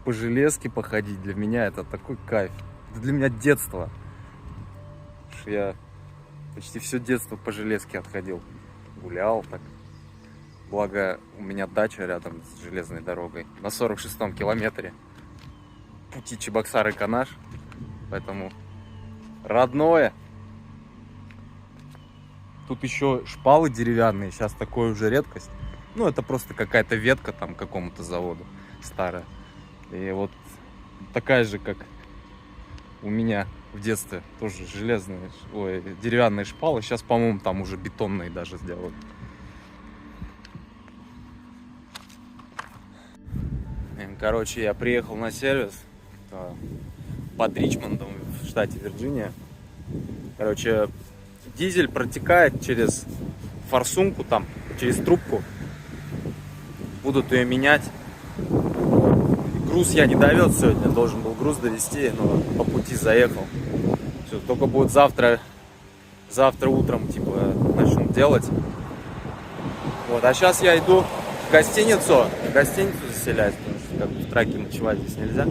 по железке походить, для меня это такой кайф. Это для меня детство. Потому что я почти все детство по железке отходил. Гулял так. Благо, у меня дача рядом с железной дорогой. На 46-м километре пути Чебоксары-Канаш. Поэтому родное. Тут еще шпалы деревянные. Сейчас такое уже редкость. Ну, это просто какая-то ветка там какому-то заводу старая. И вот такая же, как у меня в детстве. Тоже железные, деревянные шпалы. Сейчас, по-моему, там уже бетонные даже сделают. Короче, я приехал на сервис под Ричмондом в штате Вирджиния. Короче, дизель протекает через форсунку, там, через трубку. Будут ее менять. Груз я не довез сегодня, должен был груз довезти, но по пути заехал. Все, только будет завтра утром, типа, начнут делать. Вот, а сейчас я иду в гостиницу заселять, потому что как бы в траке ночевать здесь нельзя.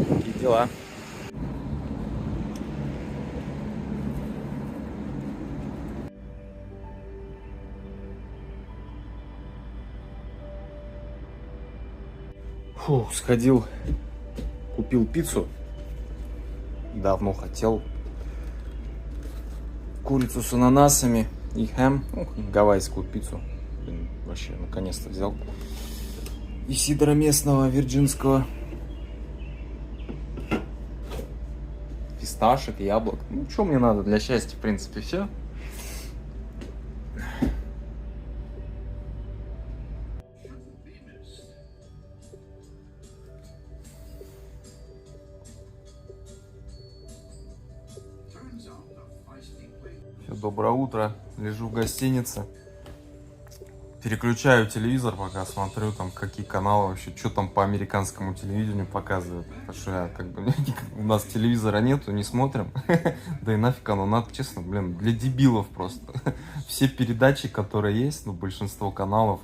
Такие дела. Фух, сходил, купил пиццу. Давно хотел. Курицу с ананасами и хэм. Гавайскую пиццу. Блин, вообще, наконец-то взял. И сидра местного, вирджинского. Фисташек, яблок. Ну, что мне надо для счастья, в принципе, все. Доброе утро, лежу в гостинице, переключаю телевизор, пока смотрю там какие каналы вообще, что там по американскому телевидению показывают, потому что я как бы, у нас телевизора нету, не смотрим, да и нафиг оно надо, честно, блин, для дебилов просто, все передачи, которые есть, ну, большинство каналов,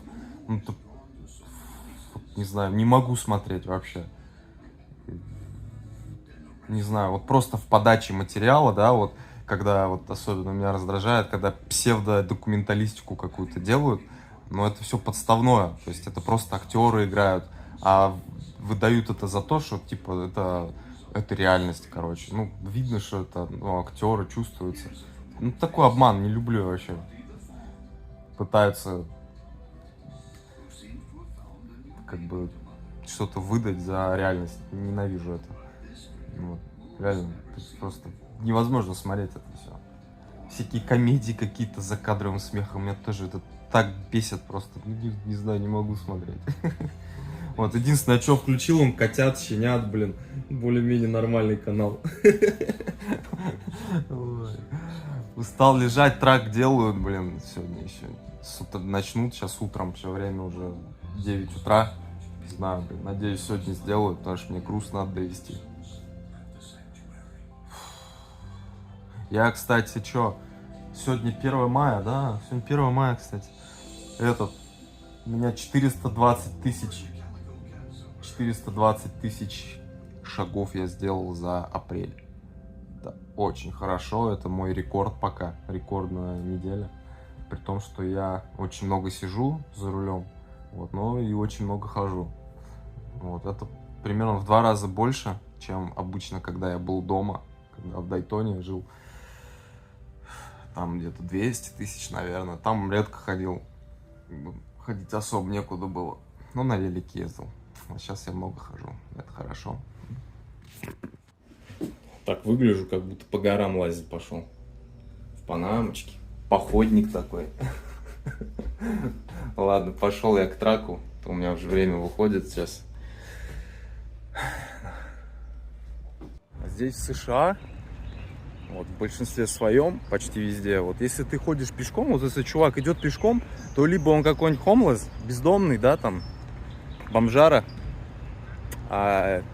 ну, не знаю, не могу смотреть вообще, не знаю, вот просто в подаче материала, да, вот, когда вот особенно меня раздражает, когда псевдодокументалистику какую-то делают, но это все подставное, то есть это просто актеры играют, а выдают это за то, что типа это реальность, короче. Ну, видно, что это актеры, чувствуются. Ну, такой обман, не люблю вообще. Пытаются как бы что-то выдать за реальность. Ненавижу это. Вот. Реально, просто невозможно смотреть это все. Всякие комедии какие-то за кадровым смехом, меня тоже это так бесит просто. Не знаю, не могу смотреть. Вот, единственное, что включил, он котят, щенят, блин. Более-менее нормальный канал. Устал лежать, трак делают, блин, сегодня еще. Начнут сейчас утром, все время уже 9 утра. Не знаю, блин, надеюсь, сегодня сделают, потому что мне груз надо довести. Я, кстати, сегодня 1 мая, да? Сегодня 1 мая, кстати. У меня 420 тысяч шагов я сделал за апрель. Это очень хорошо, это мой рекорд пока, рекордная неделя. При том, что я очень много сижу за рулем, вот, но и очень много хожу. Вот, это примерно в 2 раза больше, чем обычно, когда я был дома, когда в Дайтоне жил. Там где-то 200 тысяч, наверное. Там редко ходил. Ходить особо некуда было. Но на велике ездил. А сейчас я много хожу. Это хорошо. Так выгляжу, как будто по горам лазить пошел. В панамочке. Походник такой. Ладно, пошел я к траку. У меня уже время выходит сейчас. Здесь в США, вот, в большинстве своем, почти везде, вот, если ты ходишь пешком, вот если чувак идет пешком, то либо он какой-нибудь homeless, бездомный, да, там, бомжара,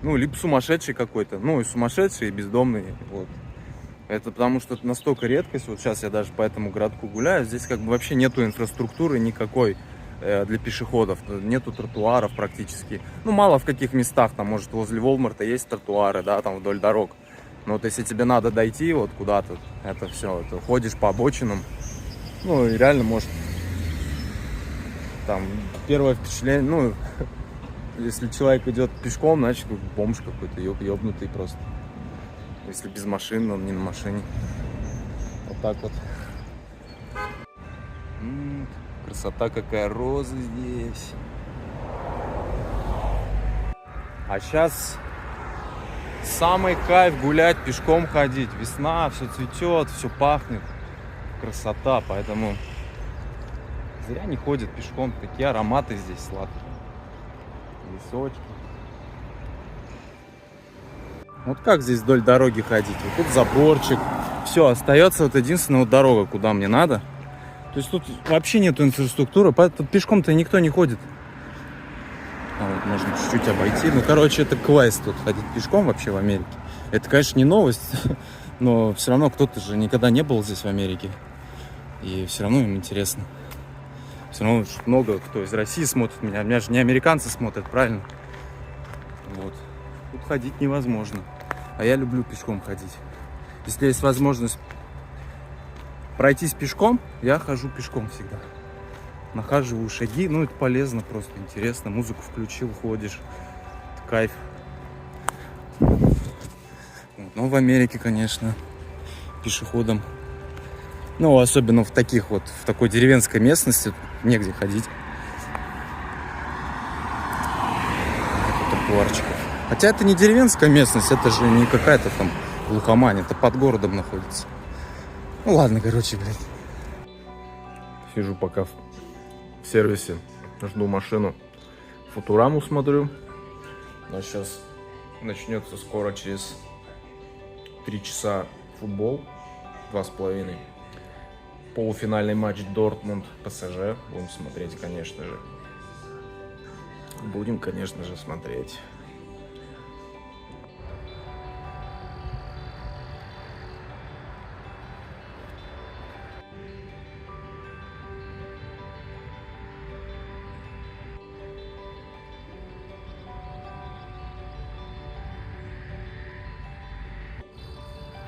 ну, либо сумасшедший какой-то, ну, и сумасшедший, и бездомный, вот. Это потому что это настолько редкость, вот сейчас я даже по этому городку гуляю, здесь как бы вообще нету инфраструктуры никакой, для пешеходов. Нету тротуаров практически. Ну, мало в каких местах, там, может, возле Волмарта есть тротуары, да, там вдоль дорог. Но вот если тебе надо дойти вот куда-то, это все, ты ходишь по обочинам. Ну, и реально, может, там, первое впечатление, ну, если человек идет пешком, значит, бомж какой-то, ёбнутый просто. Если без машины, он не на машине. Вот так вот. Красота какая, розы здесь. А сейчас самый кайф гулять, пешком ходить. Весна, все цветет, все пахнет. Красота, поэтому зря не ходят пешком. Такие ароматы здесь сладкие. Лесочки. Вот как здесь вдоль дороги ходить? Вот тут заборчик. Все, остается вот единственная вот дорога, куда мне надо. То есть тут вообще нет инфраструктуры, поэтому пешком-то никто не ходит. А вот можно чуть-чуть обойти. Ну, короче, это квест тут ходить пешком вообще в Америке. Это, конечно, не новость, но все равно кто-то же никогда не был здесь в Америке. И все равно им интересно. Все равно много кто из России смотрит меня. Меня же не американцы смотрят, правильно? Вот. Тут ходить невозможно. А я люблю пешком ходить. Если есть возможность пройтись пешком, я хожу пешком всегда. Нахаживаю шаги, ну это полезно, просто интересно. Музыку включил, ходишь. Это кайф. Но в Америке, конечно, пешеходом. Ну, особенно в таких вот, в такой деревенской местности негде ходить. Тротуарчиков. Хотя это не деревенская местность, это же не какая-то там глухомань, это под городом находится. Ну ладно, короче, блядь. Сижу пока в сервисе, жду машину. Футураму смотрю. Но сейчас начнется скоро, через 3 часа футбол. 2,5. Полуфинальный матч Дортмунд ПСЖ. Будем смотреть, конечно же. Будем, конечно же, смотреть.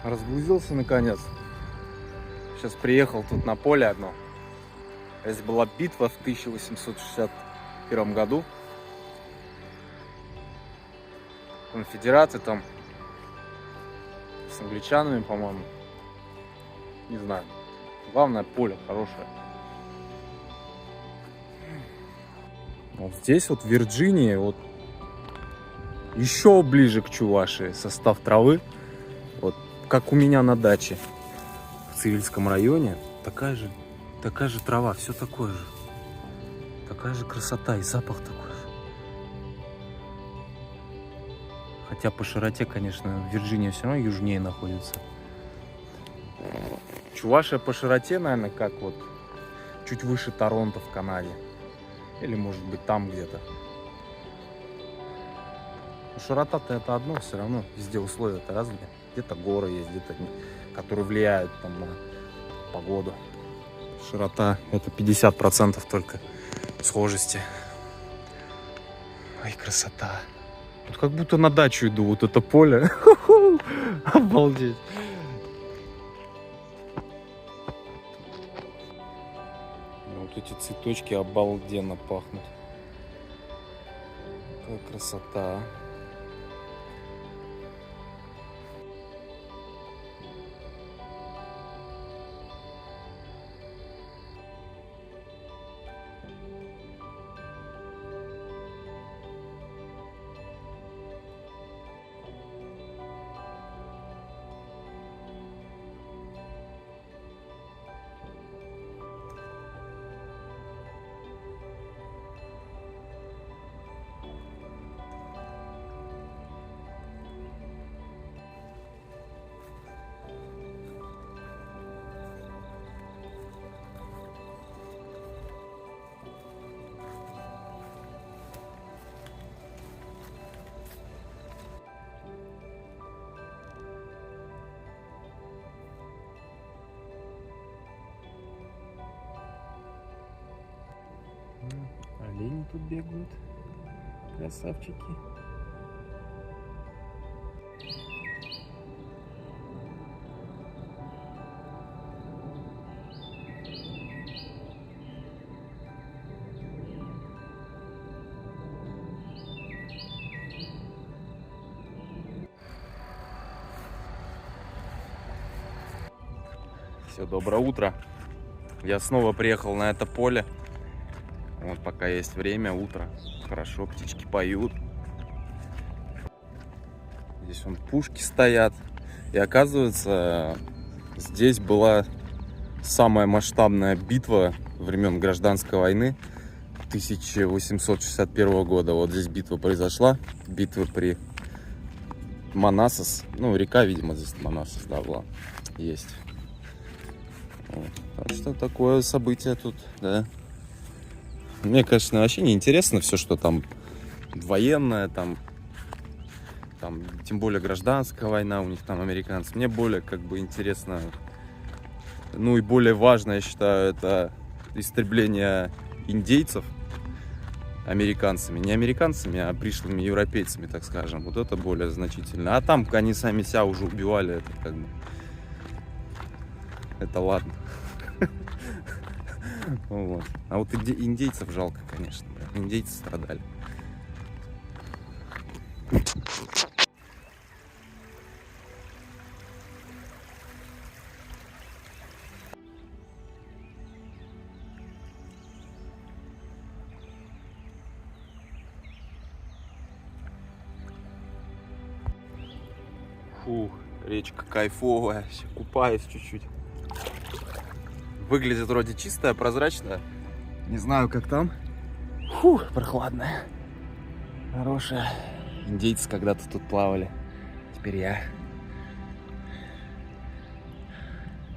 Разгрузился наконец. Сейчас приехал тут на поле одно. Здесь была битва в 1861 году. Конфедераты там с англичанами, по-моему. Не знаю. Главное, поле хорошее. Вот здесь вот в Вирджинии, вот еще ближе к Чувашии состав травы. Вот как у меня на даче в Цивильском районе. Такая же трава, все такое же. Такая же красота и запах такой же. Хотя по широте, конечно, Вирджиния все равно южнее находится. Чувашия по широте, наверное, как вот чуть выше Торонто в Канаде. Или, может быть, там где-то. Широта-то это одно, все равно везде условия-то разные. Где-то горы есть, где-то, которые влияют там на погоду. Широта это 50% только схожести. Ой, красота. Вот как будто на дачу иду, вот это поле. Обалдеть. Вот эти цветочки обалденно пахнут. Какая красота. вон тут бегают. Красавчики. Все, доброе утро. Я снова приехал на это поле. Вот пока есть время, утро. Хорошо, птички поют. Здесь вон пушки стоят. И оказывается, здесь была самая масштабная битва времен Гражданской войны 1861 года. Вот здесь битва произошла. Битва при Манасос. Ну, река, видимо, здесь Манасос, да, была. Есть. Вот. Так что такое событие тут, да. Мне, конечно, вообще не интересно все, что там военное, там тем более гражданская война у них там американцы. Мне более как бы интересно, ну и более важно, я считаю, это истребление индейцев американцами. Не американцами, а пришлыми европейцами, так скажем. Вот это более значительно. А там они сами себя уже убивали, это как бы... Это ладно. Вот. А вот индейцев жалко, конечно. Индейцы страдали. Фух, речка кайфовая. Купаюсь чуть-чуть. Выглядит вроде чистая, прозрачная. Не знаю, как там. Фух, прохладная. Хорошая. Индейцы когда-то тут плавали. Теперь я.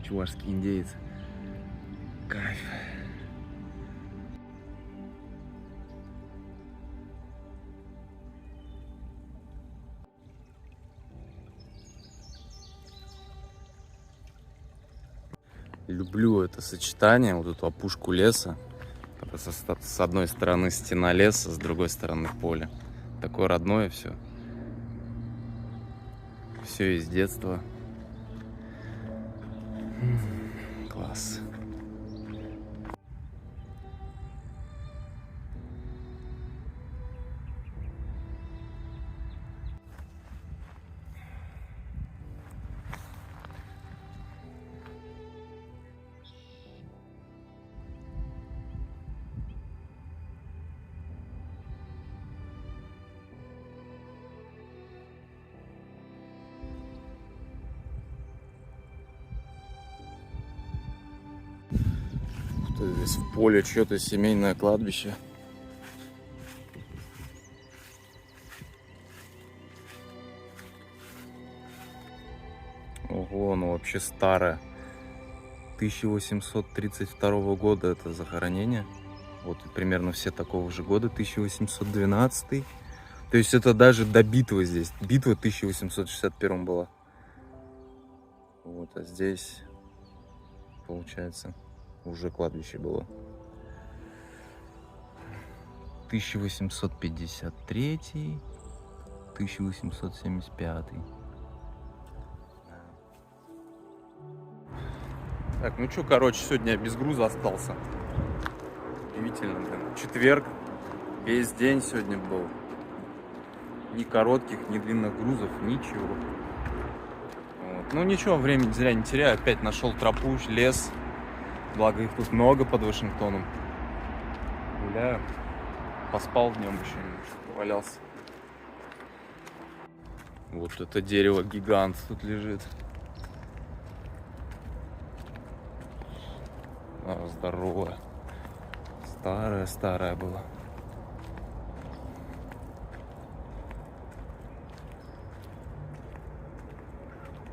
Чувашский индеец. Кайф. Люблю это сочетание, вот эту опушку леса. Когда с одной стороны стена леса, с другой стороны поле. Такое родное все. Все из детства. Класс. Здесь в поле что-то семейное кладбище. Ого, оно вообще старое. 1832 года это захоронение. Вот примерно все такого же года, 1812. То есть это даже до битвы здесь. Битва в 1861 была. Вот, а здесь, получается, уже кладбище было. 1853, 1875. Так, ну что, короче, сегодня я без груза остался. Удивительно, блин. Четверг. Весь день сегодня был. Ни коротких, ни длинных грузов, ничего. Вот. Ну ничего, времени зря не теряю. Опять нашел тропу, лес. Благо их тут много под Вашингтоном. Гуляю. Поспал днем еще немножко, повалялся. Вот это дерево гигант тут лежит. Здоровое. Старое было.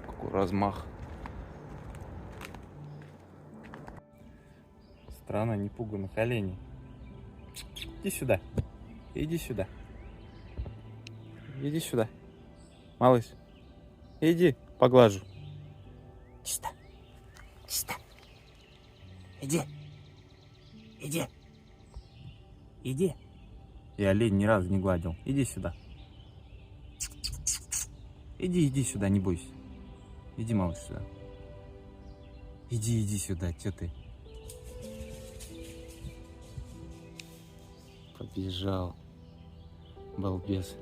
Какой размах. Страна непуганных оленей. Иди сюда. Иди сюда. Иди сюда. Малыш. Иди, поглажу. Сюда. Сюда. Иди. Иди. Иди. И олень ни разу не гладил. Иди сюда. Иди сюда, не бойся. Иди, малыш, сюда. Иди сюда, чё ты? Побежал. Балбес.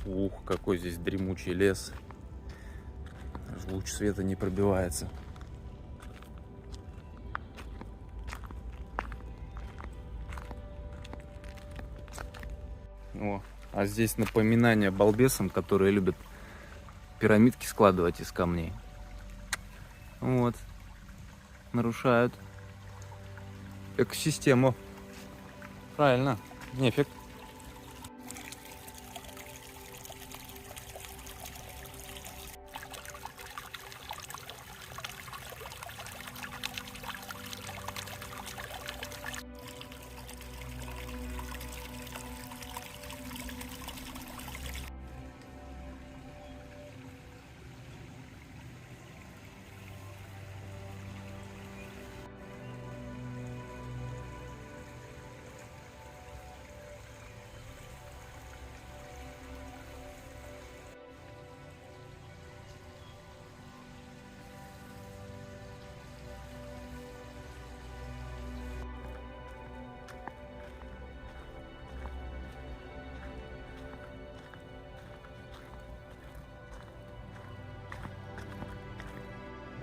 Ух, какой здесь дремучий лес. Аж луч света не пробивается. О, а здесь напоминание балбесам, которые любят пирамидки складывать из камней. Вот. Нарушают экосистему. Правильно. Нефиг.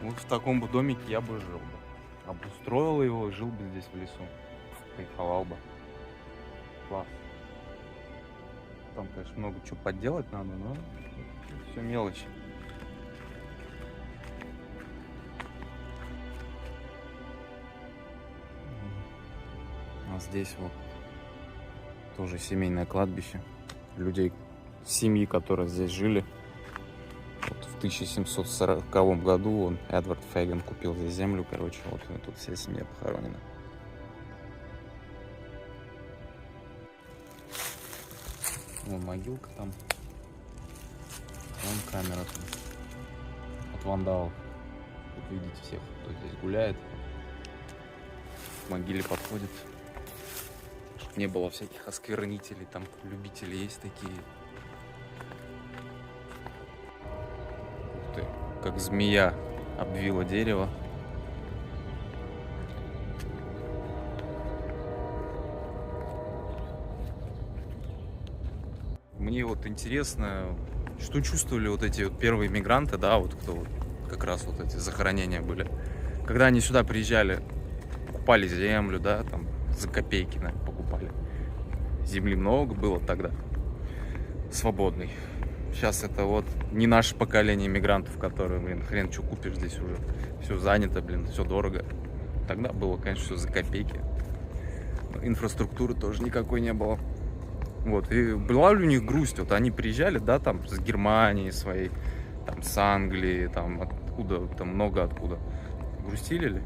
Вот в таком бы домике я бы жил бы. Обустроил его и жил бы здесь в лесу. Кайфовал бы. Класс. Там, конечно, много чего подделать надо, но все мелочи. А здесь вот тоже семейное кладбище. Людей, семьи, которые здесь жили. Вот в 1740 году он, Эдвард Фейган, купил здесь землю, короче, вот тут вся семья похоронена. Вон могилка там. Вон камера там. От вандалов. Тут видите всех, кто здесь гуляет. К могиле подходит. Чтоб не было всяких осквернителей, там любители есть такие. Ух ты, как змея обвила дерево. Мне вот интересно, что чувствовали вот эти вот первые мигранты, да, вот кто вот как раз вот эти захоронения были. Когда они сюда приезжали, покупали землю, да, там за копейки, наверное, покупали. Земли много было тогда, свободной. Сейчас это вот не наше поколение мигрантов, которые, блин, хрен что купишь здесь уже. Все занято, блин, все дорого. Тогда было, конечно, все за копейки. Инфраструктуры тоже никакой не было. Вот, и была ли у них грусть? Вот они приезжали, да, там, с Германии своей, там, с Англии, там, откуда, там, много откуда. Грустили ли?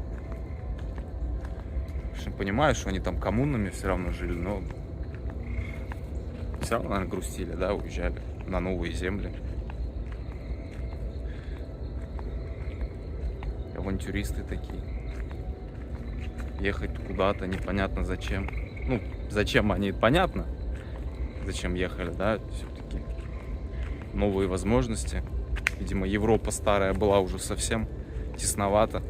Конечно, понимаю, что они там коммунами все равно жили, но все равно, наверное, грустили, да, уезжали на новые земли. Авантюристы такие. Ехать куда-то непонятно зачем. Ну, зачем они, понятно. Зачем ехали, да, все-таки новые возможности. Видимо, Европа старая была уже совсем тесновата.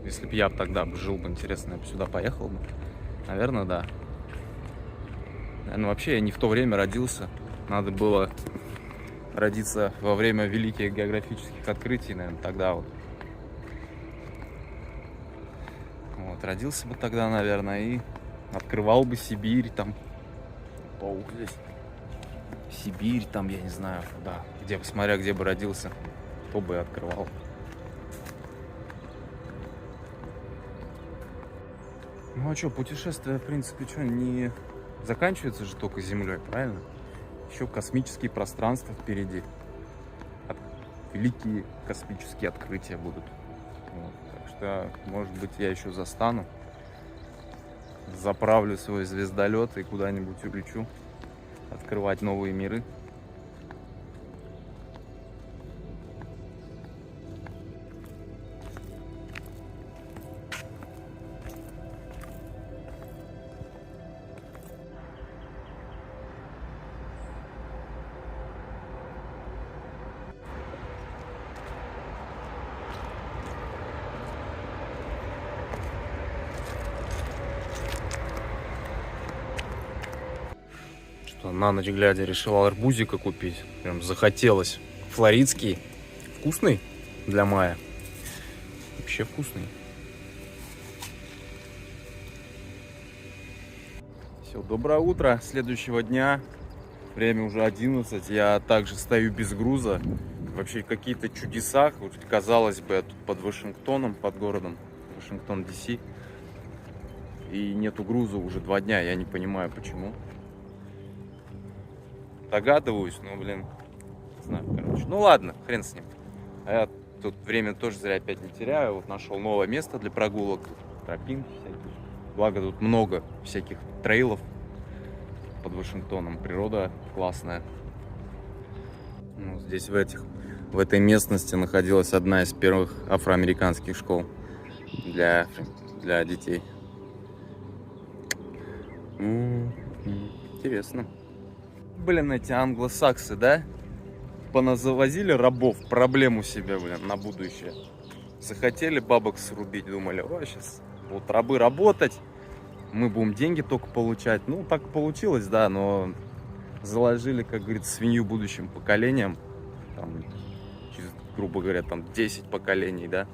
Если бы я тогда жил бы, интересно, я бы сюда поехал бы. Наверное, да. Наверное, вообще я не в то время родился. Надо было родиться во время великих географических открытий, наверное, тогда вот. Вот, родился бы тогда, наверное, и открывал бы Сибирь, там, паук здесь, Сибирь, там, я не знаю, куда, где, смотря где бы родился, то бы и открывал. Ну а что, путешествие, в принципе, что, не заканчивается же только Землей, правильно? Еще космические пространства впереди. Великие космические открытия будут. Вот. Так что, может быть, я еще застану. Заправлю свой звездолет и куда-нибудь улечу. Открывать новые миры. Что на ночь глядя решил арбузика купить. Прям захотелось. Флоридский. Вкусный для мая. Вообще вкусный. Все, доброе утро следующего дня. Время уже 11. Я также стою без груза. Вообще какие-то чудеса. Вот, казалось бы, я тут под Вашингтоном, под городом Вашингтон, Д.С. И нету груза уже 2 дня. Я не понимаю, почему. Догадываюсь, но, блин, не знаю, короче. Ну ладно, хрен с ним. А я тут время тоже зря опять не теряю. Вот нашел новое место для прогулок. Тропинки всякие. Благо тут много всяких трейлов под Вашингтоном. Природа классная. Ну, здесь в этой местности находилась одна из первых афроамериканских школ для детей. Интересно. Блин, эти англосаксы, да? Поназавозили рабов, проблему себе, блин, на будущее. Захотели бабок срубить, думали, о, сейчас будут рабы работать, мы будем деньги только получать. Ну, так получилось, да, но заложили, как говорится, свинью будущим поколениям. Там, через, грубо говоря, там 10 поколений, да?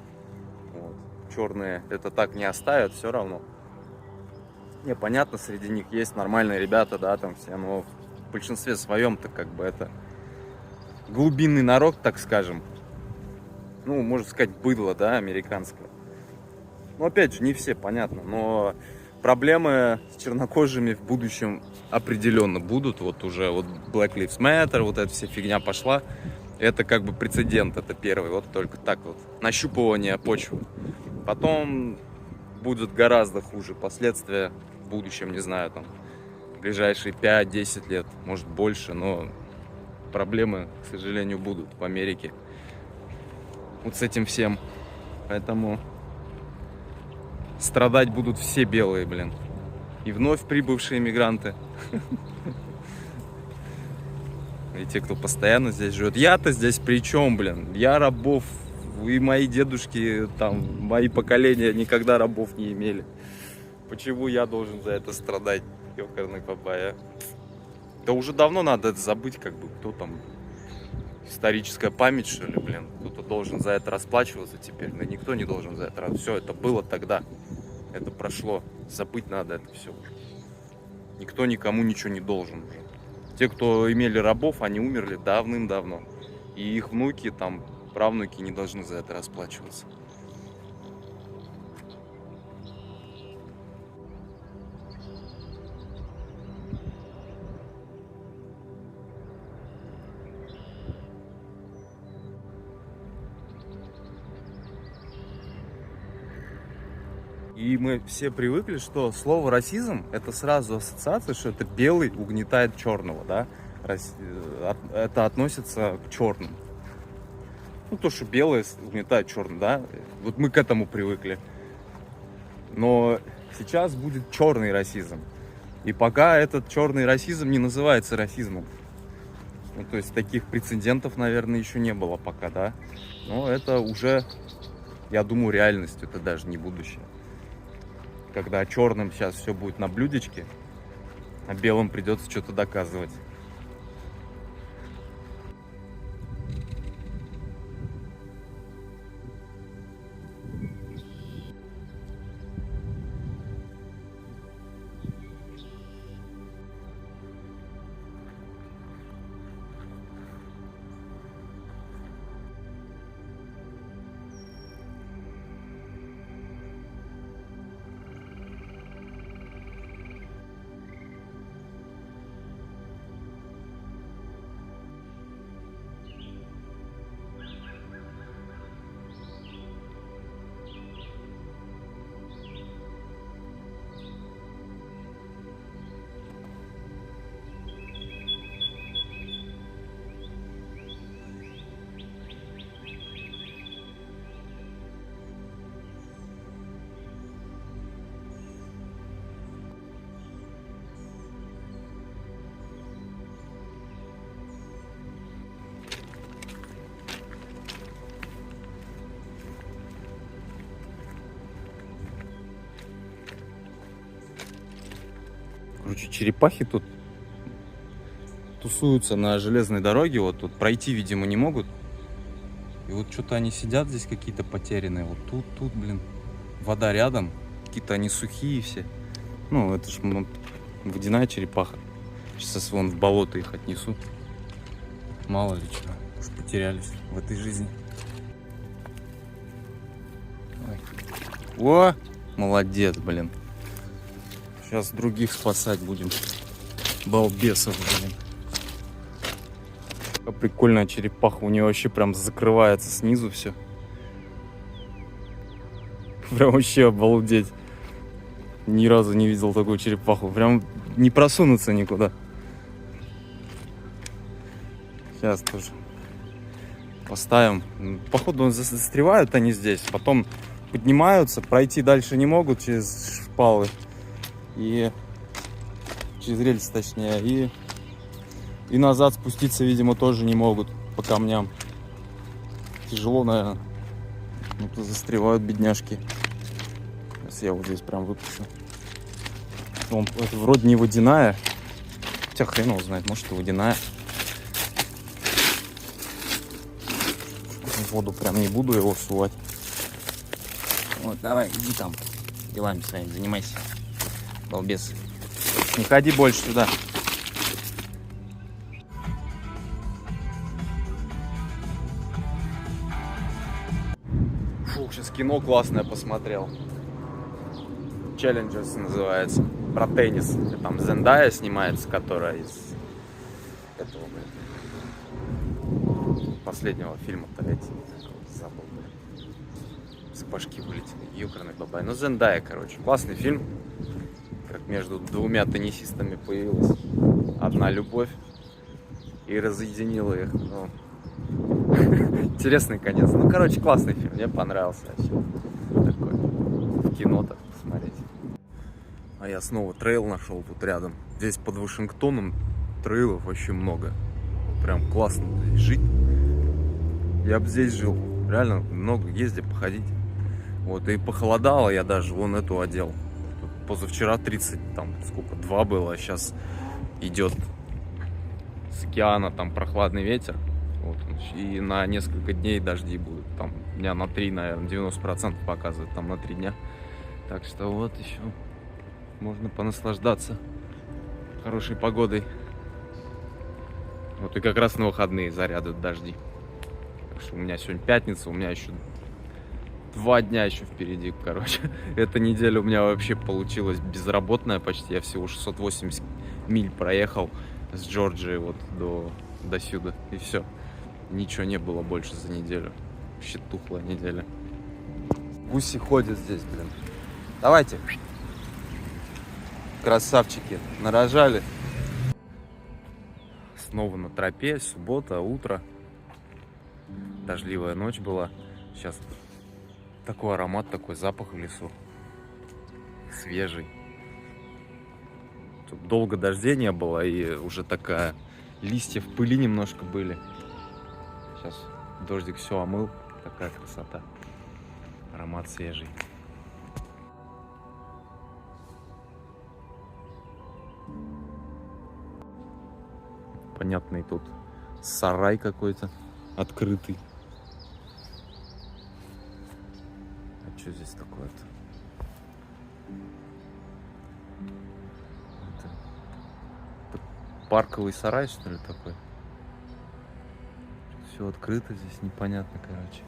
Вот. Черные это так не оставят, все равно. Не, понятно, среди них есть нормальные ребята, да, там все, но в большинстве своем-то как бы это глубинный народ, так скажем. Ну, можно сказать, быдло, да, американское. Ну, опять же, не все, понятно, но проблемы с чернокожими в будущем определенно будут. Вот уже вот Black Lives Matter, вот эта вся фигня пошла. Это как бы прецедент, это первый, вот только так вот, нащупывание почвы. Потом будет гораздо хуже последствия в будущем, не знаю, там, в ближайшие 5-10 лет, может больше, но проблемы, к сожалению, будут в Америке. Вот с этим всем. Поэтому страдать будут все белые, блин. И вновь прибывшие мигранты. И те, кто постоянно здесь живет. Я-то здесь при чем, блин? Я рабов, и мои дедушки, там, мои поколения никогда рабов не имели. Почему я должен за это страдать, ёкарный бабай, а? Да уже давно надо это забыть, как бы, кто там, историческая память, что ли, блин. Кто-то должен за это расплачиваться теперь, но никто не должен за это. Все, это было тогда, это прошло, забыть надо это все уже. Никто никому ничего не должен уже. Те, кто имели рабов, они умерли давным-давно. И их внуки, там, правнуки не должны за это расплачиваться. И мы все привыкли, что слово расизм — это сразу ассоциация, что это белый угнетает черного, да? Это относится к черным. Ну, то, что белые угнетают черным, да? Вот мы к этому привыкли. Но сейчас будет черный расизм. И пока этот черный расизм не называется расизмом. Ну, то есть таких прецедентов, наверное, еще не было пока, да? Но это уже, я думаю, реальность, это даже не будущее. Когда черным сейчас все будет на блюдечке, а белым придется что-то доказывать. Короче, черепахи тут тусуются на железной дороге. Вот тут пройти, видимо, не могут. И вот что-то они сидят здесь какие-то потерянные. Вот тут, блин, вода рядом. Какие-то они сухие все. Ну, это ж водяная черепаха. Сейчас вон в болото их отнесу. Мало ли что, уж потерялись в этой жизни. Ой. О, молодец, блин. Сейчас других спасать будем. Балбесов, блин. Какая прикольная черепаха. У нее вообще прям закрывается снизу все. Прям вообще обалдеть. Ни разу не видел такую черепаху. Прям не просунуться никуда. Сейчас тоже поставим. Походу застревают они здесь. Потом поднимаются. Пройти дальше не могут через шпалы. И через рельсы, точнее. И назад спуститься, видимо, тоже не могут по камням. Тяжело, наверное. Ну, застревают бедняжки. Сейчас я вот здесь прям выпущу. Это вроде не водяная. Хотя хрен его знает, может и водяная. В воду прям не буду его всувать. Вот, давай, иди там. Делами своими занимайся. Балбес. Не ходи больше сюда. Фу, сейчас кино классное посмотрел. Challenges называется. Про теннис. Там Зендая снимается, которая из этого, блин, последнего фильма-то эти. Забыл, блин. С башки вылетели. Ёкарный бабай. Ну, Зендая, короче. Классный фильм. Как между двумя теннисистами появилась одна любовь. И разъединила их. Ну, интересный конец. Ну, короче, классный фильм. Мне понравился вообще. Такой. В кино-то посмотреть. А я снова трейл нашел тут рядом. Здесь под Вашингтоном трейлов вообще много. Прям классно здесь жить. Я бы здесь жил. Реально много езди, походить. Вот, и похолодало, я даже вон эту одел. Позавчера 30, там, сколько, 2 было, а сейчас идет с океана там прохладный ветер. Вот, и на несколько дней дожди будут. Там дня на 3, наверное, 90% показывает, там на 3 дня. Так что вот еще можно понаслаждаться хорошей погодой. Вот и как раз на выходные зарядят дожди. Так что у меня сегодня пятница, у меня еще 2 дня еще впереди, короче. Эта неделя у меня вообще получилась безработная почти. Я всего 680 миль проехал с Джорджии вот до сюда. И все. Ничего не было больше за неделю. Вообще тухлая неделя. Гуси ходят здесь, блин. Давайте. Красавчики. Нарожали. Снова на тропе. Суббота, утро. Дождливая ночь была. Сейчас такой аромат, такой запах в лесу. Свежий. Тут долго дождей не было, и уже такая... Листья в пыли немножко были. Сейчас дождик все омыл. Такая красота. Аромат свежий. Понятный тут сарай какой-то открытый. А что здесь такое-то? Это парковый сарай, что ли, такой? Все открыто здесь, непонятно, короче.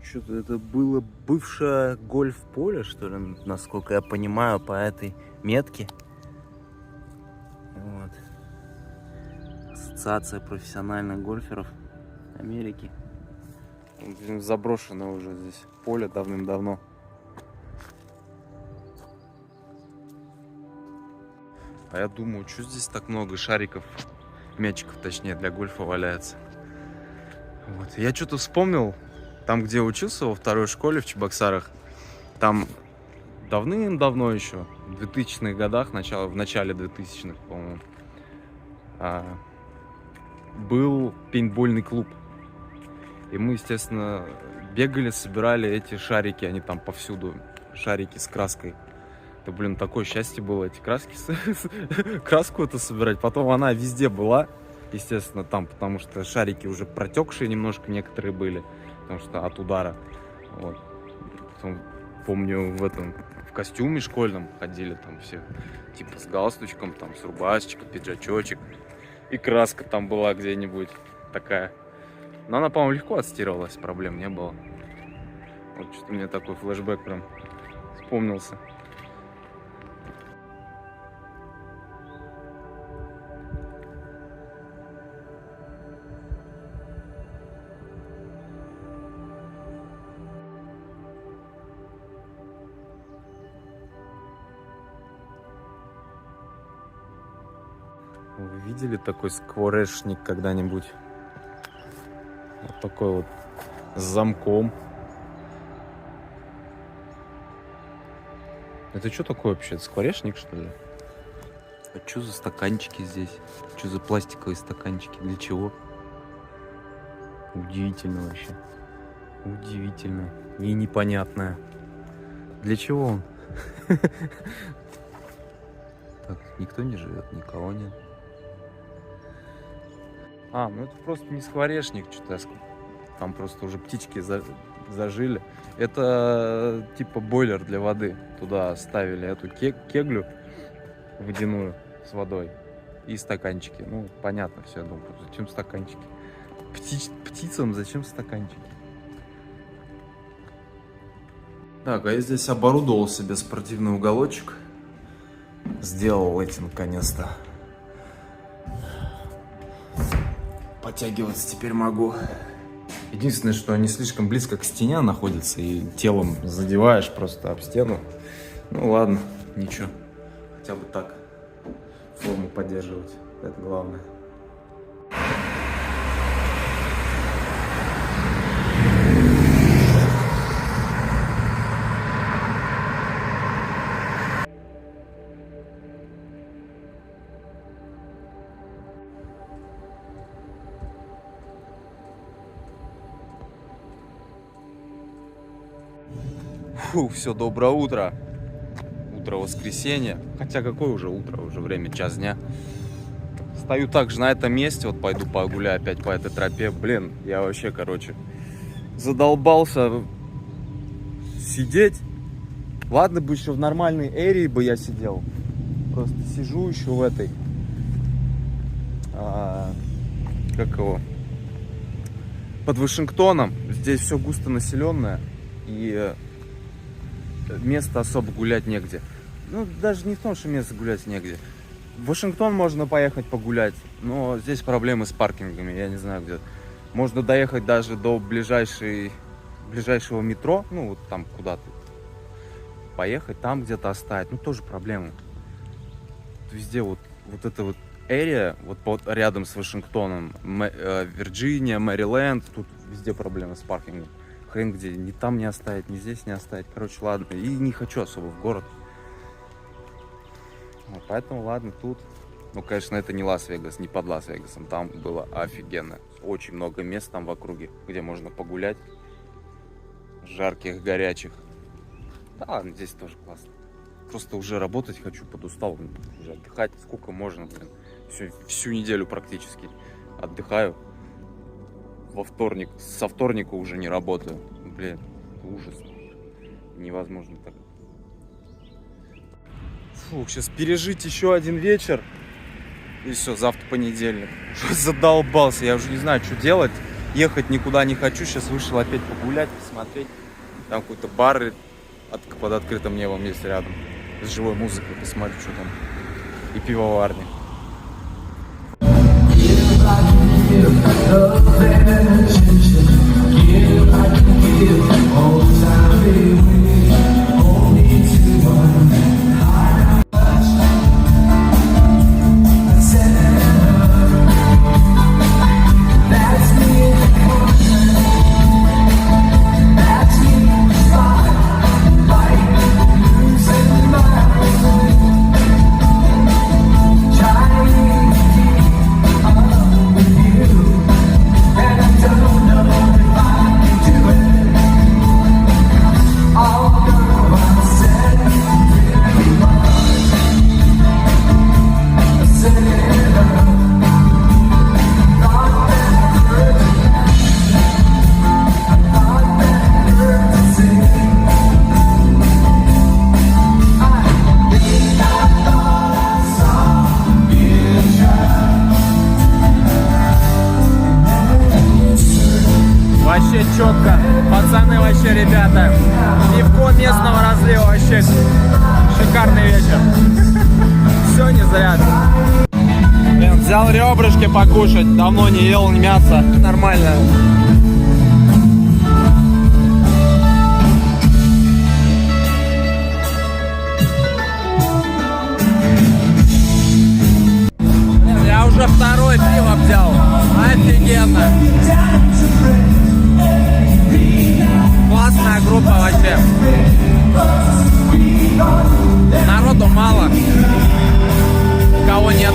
Что-то это было бывшее гольф-поле, что ли, насколько я понимаю, по этой метке. Вот. Ассоциация профессиональных гольферов Америки. Заброшенное уже здесь поле давным-давно. А я думаю, что здесь так много шариков, мячиков, точнее, для гольфа валяется. Вот. Я что-то вспомнил, там, где я учился, во второй школе в Чебоксарах, там давным-давно еще, в 2000-х годах, в начале 2000-х, по-моему, был пейнтбольный клуб. И мы, естественно, бегали, собирали эти шарики, они там повсюду, шарики с краской. Это, блин, такое счастье было, эти краски, краску эту собирать. Потом она везде была, естественно, там, потому что шарики уже протекшие немножко некоторые были, потому что от удара. Вот. Потом, помню, в костюме школьном ходили там все, типа с галстучком, там, с рубашечкой, пиджачочек. И краска там была где-нибудь такая. Но она, по-моему, легко отстирывалась, проблем не было. Вот что-то мне такой флешбэк прям вспомнился. Вы видели такой скворечник когда-нибудь? Вот такой вот с замком. Это что такое вообще? Это скворечник, что ли? А что за стаканчики здесь? Что за пластиковые стаканчики? Для чего? Удивительно вообще. Удивительно. И непонятное. Для чего он? Так, никто не живет, никого нет. Ну это просто не скворечник, что-то там просто уже птички зажили. Это типа бойлер для воды. Туда ставили эту кеглю водяную с водой и стаканчики. Ну, понятно все, я думаю, зачем стаканчики? Птицам зачем стаканчики? Так, а я здесь оборудовал себе спортивный уголочек. Сделал эти наконец-то. Подтягиваться теперь могу. Единственное, что они слишком близко к стене находятся, и телом задеваешь просто об стену. Ну ладно, ничего. Хотя бы так форму поддерживать. Это главное. Фу, все, доброе утро. Утро воскресенья. Хотя какое уже утро? Уже время, час дня. Стою также на этом месте. Вот пойду погуляю опять по этой тропе. Блин, я вообще, короче, задолбался сидеть. Ладно бы еще в нормальной эрии бы я сидел. Просто сижу еще в этой... как его? Под Вашингтоном. Здесь все густонаселенное. И места особо гулять негде. Ну, даже не в том, что место гулять негде. В Вашингтон можно поехать погулять, но здесь проблемы с паркингами, я не знаю где. Можно доехать даже до ближайшего метро, ну, вот там куда-то. Поехать, там где-то оставить, ну, тоже проблемы. Везде вот эта вот эрия, вот рядом с Вашингтоном, Вирджиния, Мэриленд, тут везде проблемы с паркингом. Хрен где, ни там не оставить, ни здесь не оставить. Короче, ладно. И не хочу особо в город. Вот, поэтому, ладно, тут. Ну, конечно, это не Лас-Вегас, не под Лас-Вегасом. Там было офигенно. Очень много мест там в округе, где можно погулять. Жарких, горячих. Да ладно, здесь тоже классно. Просто уже работать хочу, подустал. Уже отдыхать сколько можно, блин. Всю неделю практически отдыхаю. Со вторника уже не работаю. Блин, ужас. Невозможно так. Фух, сейчас пережить еще один вечер. И все, завтра понедельник. Уже задолбался, я уже не знаю, что делать. ехать никуда не хочу. Сейчас вышел опять погулять, посмотреть. Там какой-то бар под открытым небом есть рядом. С живой музыкой, посмотрю, что там. И пивоварни. Вообще четко, пацаны, вообще, ребята, пивко местного разлива, вообще шикарный вечер. Все не зря. Блин, взял ребрышки покушать, давно не ел мясо, нормально. Блин, я уже второе пиво взял, офигенно. Классная группа вообще. Народу мало. Кого нет.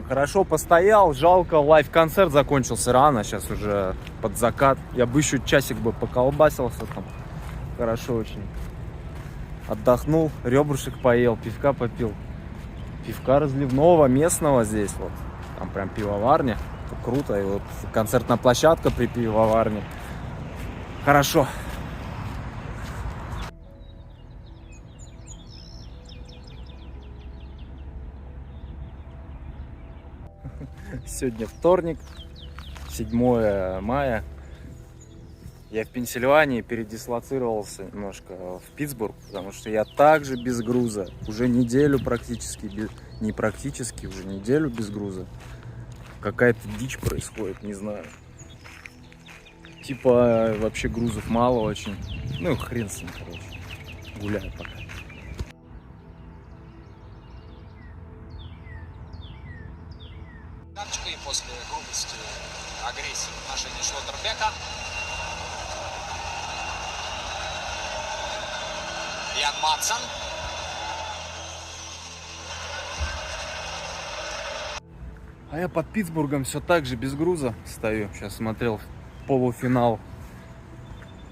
Хорошо постоял, жалко, лайв-концерт закончился рано, сейчас уже под закат. Я бы еще часик бы поколбасился там. Хорошо очень. Отдохнул, ребрышек поел, пивка попил. Пивка разливного, местного здесь вот. Там прям пивоварня. Круто. И вот концертная площадка при пивоварне. Хорошо. Сегодня вторник, 7 мая. Я в Пенсильвании передислоцировался немножко в Питтсбург, потому что я также без груза. Уже неделю практически, не практически, уже неделю без груза. Какая-то дичь происходит, не знаю. Типа вообще грузов мало очень. Ну хрен с ним, короче. Гуляю пока. И после грубости, агрессии в отношении Шлоттербека. Ян Матсон. А я под Питтсбургом все так же без груза стою. Сейчас смотрел полуфинал,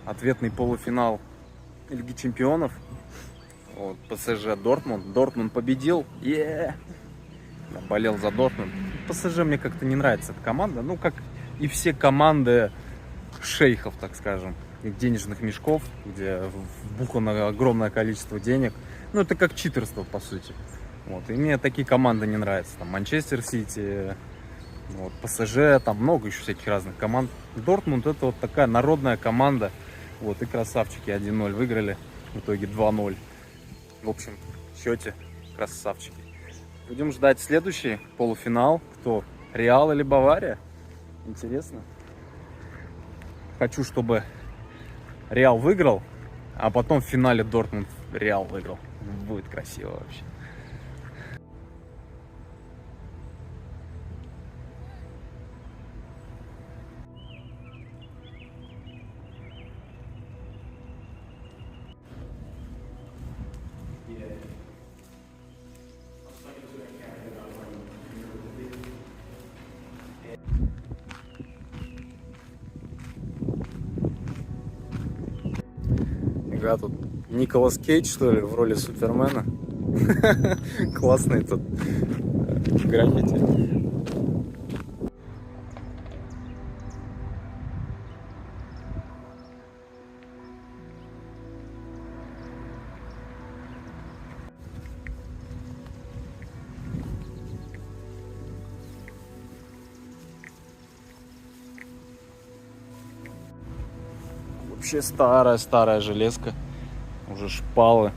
ответный полуфинал Лиги Чемпионов. Вот, ПСЖ Дортмунд. Дортмунд победил. Я болел за Дортмунд. ПСЖ мне как-то не нравится эта команда. Ну, как и все команды шейхов, так скажем. Денежных мешков, где вбухано огромное количество денег. Ну, это как читерство, по сути. Вот. И мне такие команды не нравятся. Там Манчестер Сити, вот, ПСЖ, там много еще всяких разных команд. Дортмунд — это вот такая народная команда. Вот, и красавчики 1-0 выиграли. В итоге 2-0. В общем, в счете красавчики. Будем ждать следующий полуфинал. Кто? Реал или Бавария? Интересно. Хочу, чтобы Реал выиграл, а потом в финале Дортмунд Реал выиграл. Будет красиво вообще. Ага, тут Николас Кейдж, что ли, в роли Супермена. Классный тут граффити. Вообще старая железка. Уже шпалы.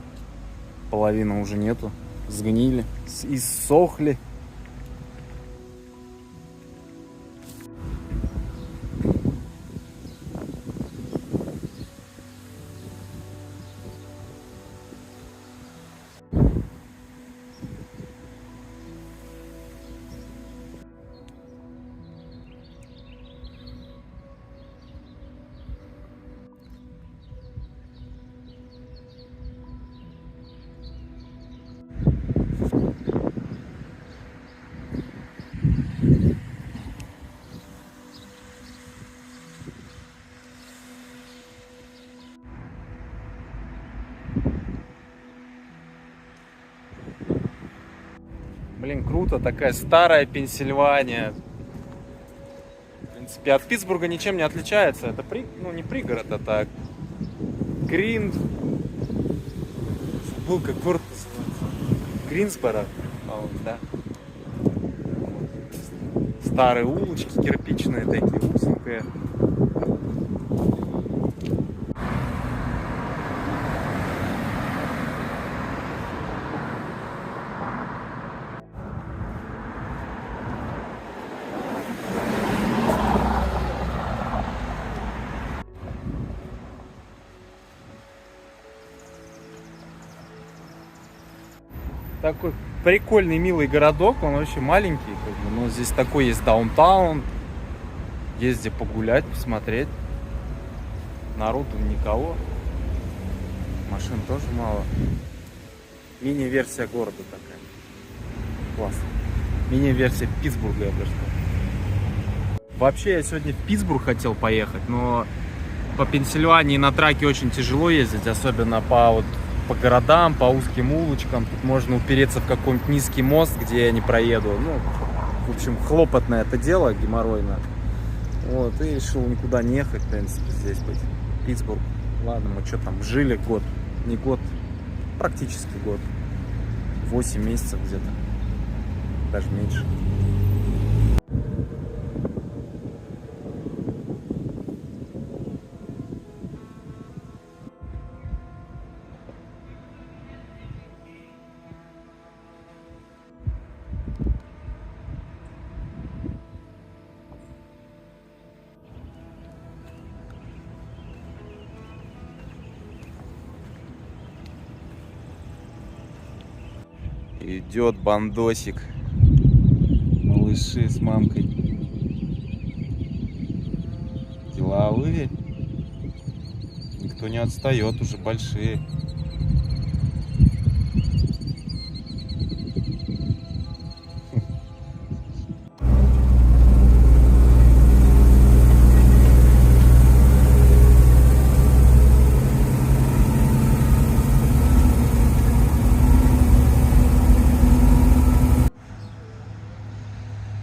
Половины уже нету. Сгнили. Иссохли. Блин, круто, такая старая Пенсильвания. В принципе, от Питтсбурга ничем не отличается. Это ну, не пригород, а так. Забыл, как город называется. Гринсборо, да. Старые улочки кирпичные такие, узенькие. Такой прикольный, милый городок, он вообще маленький, как бы, но здесь такой есть даунтаун, есть где погулять, посмотреть. Народу никого, машин тоже мало. Мини-версия города такая. Классно. Мини-версия Питтсбурга, я бы сказал. Вообще я сегодня в Питтсбург хотел поехать, но по Пенсильвании на траке очень тяжело ездить, особенно по городам, по узким улочкам. Тут можно упереться в какой-нибудь низкий мост, где я не проеду. Ну, в общем, хлопотное это дело, геморройно. Вот, и решил никуда не ехать, в принципе, здесь быть. Питтсбург. Ладно, мы что там, жили год. Не год, практически год. 8 месяцев где-то. Даже меньше. Идет бандосик. Малыши с мамкой. Деловые. Никто не отстает, уже большие.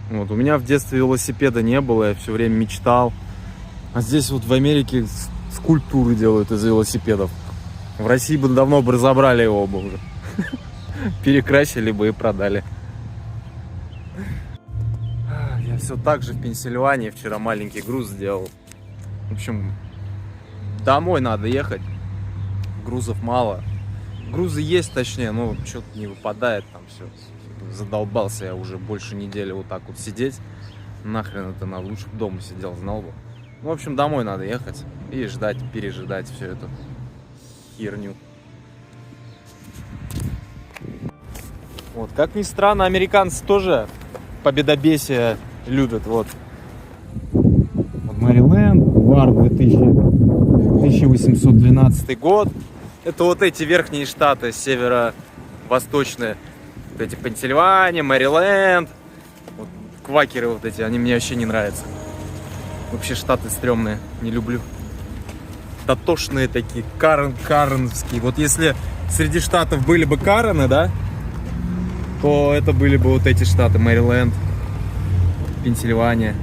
Вот, у меня в детстве велосипеда не было, я все время мечтал. А здесь вот в Америке скульптуры делают из велосипедов. В России бы давно бы разобрали его бы уже. Перекрасили бы и продали. Я все так же в Пенсильвании вчера маленький груз сделал. В общем, домой надо ехать. Грузов мало. Грузы есть, точнее, но что-то не выпадает там все. Задолбался я уже больше недели вот так вот сидеть. Нахрен это надо, лучше бы дома сидел, знал бы. Ну, в общем, домой надо ехать и ждать, пережидать всю эту херню. Вот, как ни странно, американцы тоже победобесие любят, вот. Вот Мэриленд, ВАР 1812 год. Это вот эти верхние штаты, северо-восточные. Вот эти Пенсильвания, Мэриленд. Вот, квакеры вот эти, они мне вообще не нравятся. Вообще штаты стрёмные, не люблю. дотошные такие, кареновские. Вот если среди штатов были бы Карены, да, то это были бы вот эти штаты: Мэриленд, Пенсильвания.